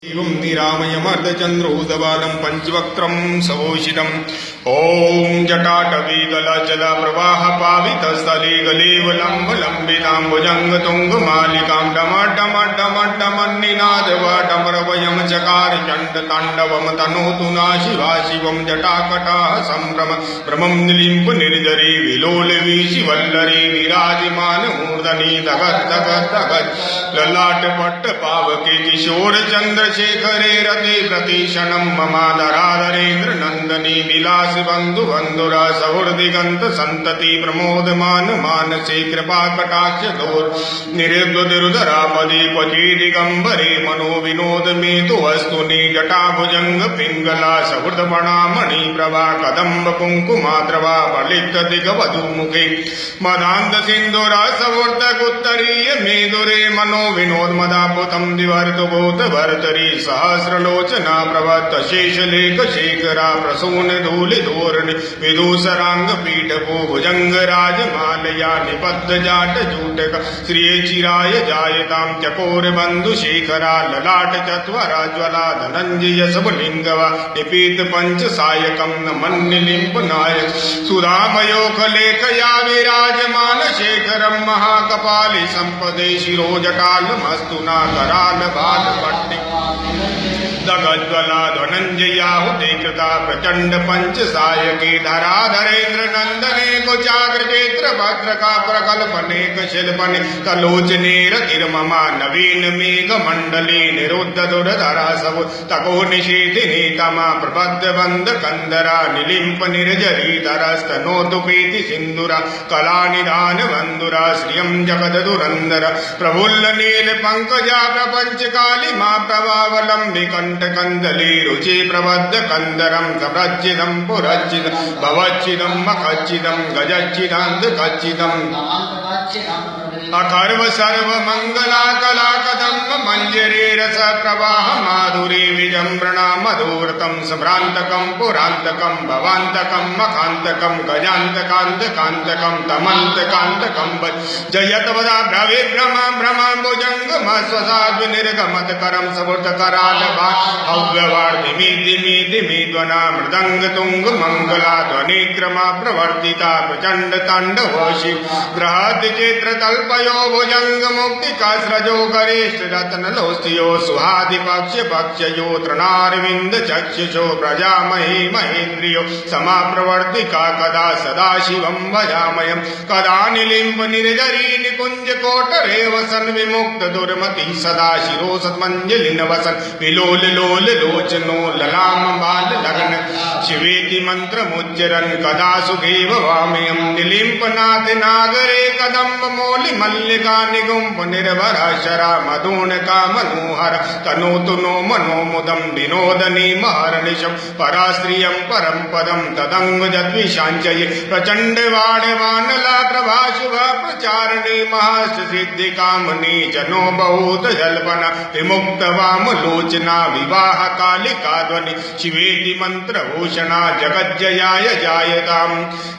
एवं निरामयमर्धचन्द्रोदबालं पञ्चवक्त्रं सभूषितम् ॐ जटाटवीगलजलप्रवाहपावितस्थले गलेवलम्बलम्बिताम्बुजङ्गतुङ्गमालिकां डमड्डमड्डमड्डमन्निनादवाडमरवयं चकार चण्डताण्डवं तनोतु ना शिवा शिवं जटाकटाः सम्भ्रम भ्रमं निलिम्प निर्जरे विलोलवीशिवल्लरे विराजिमानमूर्धनि दगद् ललाटपट्टपावके किशोरचन्द्रशेखरे रते प्रतीक्षणं ममादराधरेन्द्र नन्दनी विलास बन्धु बन्धुरा सौर्दिगन्त सन्तति प्रमोदमान मानसे कृपा कटाक्ष दोर् निरुद्धरापदे क्वचि दिगम्बरे मनो विनोद मे तु वस्तुनि जटाभुजङ्ग पिङ्गला सौहृदपणामणि प्रभा कदम्ब कुङ्कुमाद्रवा फलित दिगवधूमुखे मदान्त सिन्धुरा सौर्दगुत्तरीय मेदुरे मनो विनोद मदापुतं दिवर्तु भूत भर्तरी सहस्रलोचना प्रवत्त शेषलेख शेखरा प्रसून धूलि धोरणि विदूसरांग पीठपो भुजंग राजमालया निबद्ध जाट जूटक श्रिय चिराय जायतां चकोर बंधु शेखरा ललाट चत्वरा ज्वला धनंजय सबलिंगवा निपीत पंच सायकं नमन्निलिंप नायक सुधामयोखलेखया विराजमान शेखरं महाकपालि संपदे शिरोजटालमस्तु ना कराल बाल पट्टि दगज्वला धनंजयाहुते कृता प्रचंड पंच सायके धराधरेन्द्र नंदने कुचाग्रचेत्र भद्रका प्रकल्पनेक शिल्पने कलोचने रतिर्ममा नवीन मेघ मंडली निरुद्ध दुर्धरा सब तको निषेधिनी तमा प्रबद्ध बंद कंदरा निलिंप निर्जरी धरस्तनोतुपीति सिंधुरा कला निधान बंधुरा श्रियं जगद दुरंदर प्रफुल्ल नील पंकजा प्रपंच काली मां प्रभावलंबि कंदली रुचि प्रबद्ध कंदरं सप्रच्चिदं पुरच्चिदं भवच्चिदं मखच्चिदं गजच्चिदान्त कच्चिदं अकर्व सर्व मंगला कला कदम्ब मंजरी रस प्रवाह माधुरी विजम्रणा मधुव्रतं सम्भ्रान्तकं पुरान्तकं भवान्तकं मखान्तकं गजान्तकान्तकान्तकं तमन्तकान्तकं जयत वदा भ्रवे भ्रमाम्बुजङ्गमस्वसाद्विनिर्गमतकरं सवृतकरालभा हव्यवार्धिमि ध्वना मृदङ्ग तुङ्ग मङ्गला ध्वनिक्रमा प्रवर्तिता प्रचण्ड ताण्डवोषि बृहद् चित्र तल्पयो भुजङ्ग मुक्तिकास्रजो गरेष्ठ रत्नलोस्तियो सुहादिपक्ष पक्षयो तृणारविन्द चक्षुषो प्रजामहे महेन्द्रियो समाप्रवर्तिका कदा सदा शिवं भजामयं कदा निलिम्ब निर्जरी निकुञ्ज कोटरे वसन् विमुक्त दुर्मति सदा शिरो सत्मञ्जलिन वसन् विलोल लोल लोचनो ललाम बाल लगन शिवेति मंत्रमुच्चरन् कदा सुखेव वामयं निलिम्पनाथ नागरे कदम्ब मौलि मल्लिका निगुम्प निर्भर शरा मधुनका मनोहर तनोतु नो मनोमुदं विनोदनी महर्निशं पराश्रियं परं पदं तदंग जद्विषाञ्चये प्रचण्ड वाणवानला प्रभा शुभ प्रचारिणी महासिद्धि कामनी जनो बहुत जल्पना विमुक्त वाम लोचना विवाह कालिका ध्वनि शिवेति मंत्र भूषणा जगज्जयाय जायताम्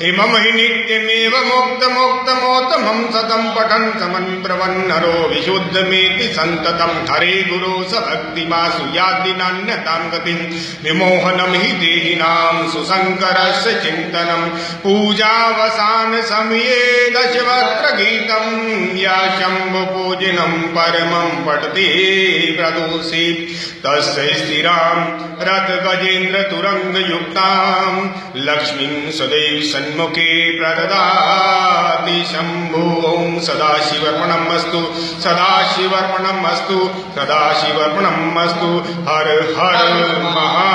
इमं हि नित्यमेव मुक्त मोक्तमोत्तमं सतं पठन् समन्ब्रवन्नरो विशुद्धमेति सन्ततं हरे गुरो स भक्तिमासु याति नान्यतां गतिं विमोहनं हि देहिनां सुशङ्करस्य चिन्तनं पूजावसान समये दशवक्त्र गीतं या शम्भुपूजनं परमं पठति प्रदोषि तस्य स्थिरां रथ गजेन्द्र तुरंग युक्तां लक्ष्मीं सदैव सन्मुखे प्रददाति शम्भु ओं सदाशिवर्पणमस्तु सदाशिवर्पणमस्तु सदाशिवर्पणमस्तु हर हर महा